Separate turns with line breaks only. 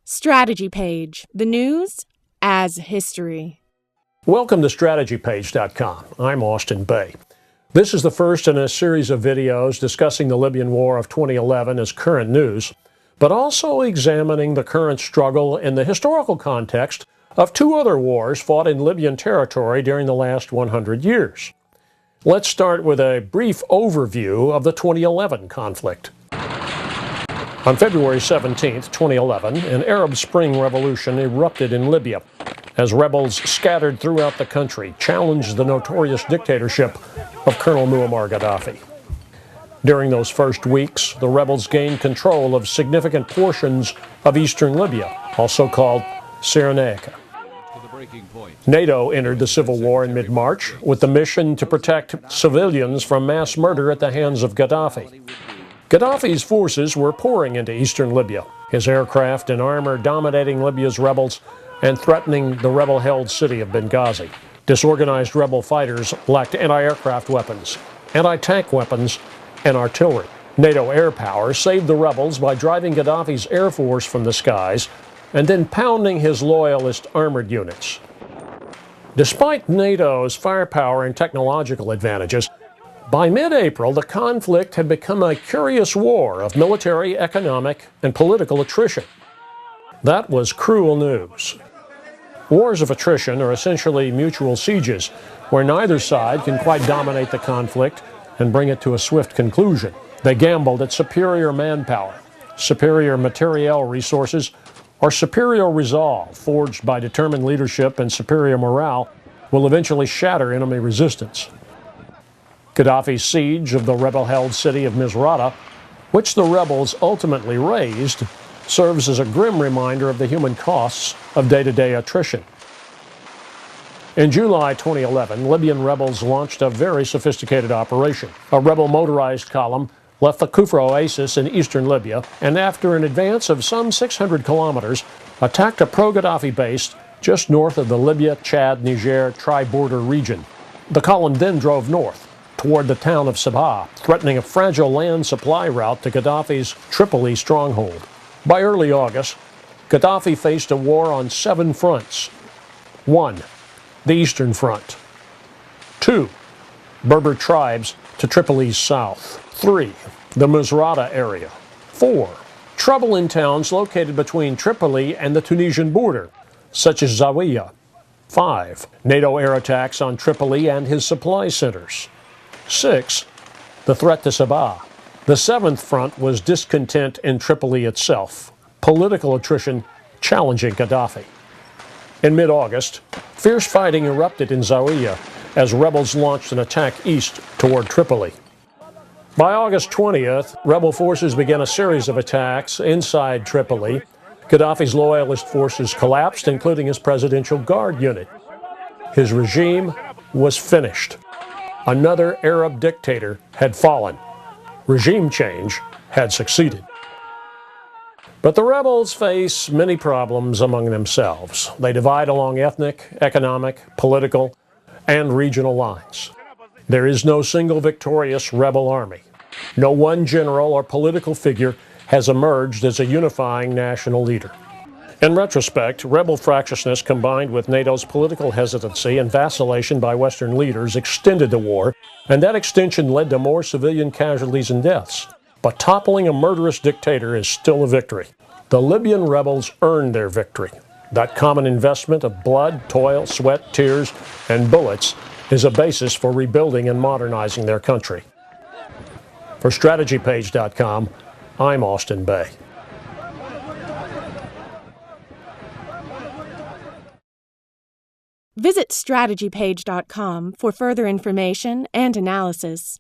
Strategy Page, the news as history.
Welcome to StrategyPage.com. I'm Austin Bay. This is the first in a series of videos discussing the Libyan War of 2011 as current news, but also examining the current struggle in the historical context of two other wars fought in Libyan territory during the last 100 years. Let's start with a brief overview of the 2011 conflict. On February 17, 2011, an Arab Spring revolution erupted in Libya as rebels scattered throughout the country challenged the notorious dictatorship of Colonel Muammar Gaddafi. During those first weeks, the rebels gained control of significant portions of eastern Libya, also called Cyrenaica. NATO entered the civil war in mid-March with the mission to protect civilians from mass murder at the hands of Gaddafi. Gaddafi's forces were pouring into eastern Libya, his aircraft and armor dominating Libya's rebels and threatening the rebel-held city of Benghazi. Disorganized rebel fighters lacked anti-aircraft weapons, anti-tank weapons, and artillery. NATO air power saved the rebels by driving Gaddafi's air force from the skies and then pounding his loyalist armored units. Despite NATO's firepower and technological advantages, by mid-April, the conflict had become a curious war of military, economic, and political attrition. That was cruel news. Wars of attrition are essentially mutual sieges, where neither side can quite dominate the conflict and bring it to a swift conclusion. They gambled that superior manpower, superior materiel resources, or superior resolve forged by determined leadership and superior morale will eventually shatter enemy resistance. Gaddafi's siege of the rebel-held city of Misrata, which the rebels ultimately razed, serves as a grim reminder of the human costs of day-to-day attrition. In July 2011, Libyan rebels launched a very sophisticated operation. A rebel motorized column left the Kufra oasis in eastern Libya and, after an advance of some 600 kilometers, attacked a pro-Gaddafi base just north of the Libya-Chad-Niger tri-border region. The column then drove north toward the town of Sabha, threatening a fragile land supply route to Gaddafi's Tripoli stronghold. By early August, Gaddafi faced a war on 7 fronts. 1. The Eastern Front. 2. Berber tribes to Tripoli's south. 3. The Misrata area. 4. Trouble in towns located between Tripoli and the Tunisian border, such as Zawiya. 5. NATO air attacks on Tripoli and his supply centers. 6. The threat to Sabah. The 7th front was discontent in Tripoli itself, political attrition challenging Gaddafi. In mid-August, fierce fighting erupted in Zawiya as rebels launched an attack east toward Tripoli. By August 20th, rebel forces began a series of attacks inside Tripoli. Gaddafi's loyalist forces collapsed, including his Presidential Guard unit. His regime was finished. Another Arab dictator had fallen. Regime change had succeeded. But the rebels face many problems among themselves. They divide along ethnic, economic, political, and regional lines. There is no single victorious rebel army. No one general or political figure has emerged as a unifying national leader. In retrospect, rebel fractiousness combined with NATO's political hesitancy and vacillation by Western leaders extended the war, and that extension led to more civilian casualties and deaths. But toppling a murderous dictator is still a victory. The Libyan rebels earned their victory. That common investment of blood, toil, sweat, tears, and bullets is a basis for rebuilding and modernizing their country. For StrategyPage.com, I'm Austin Bay.
Visit StrategyPage.com for further information and analysis.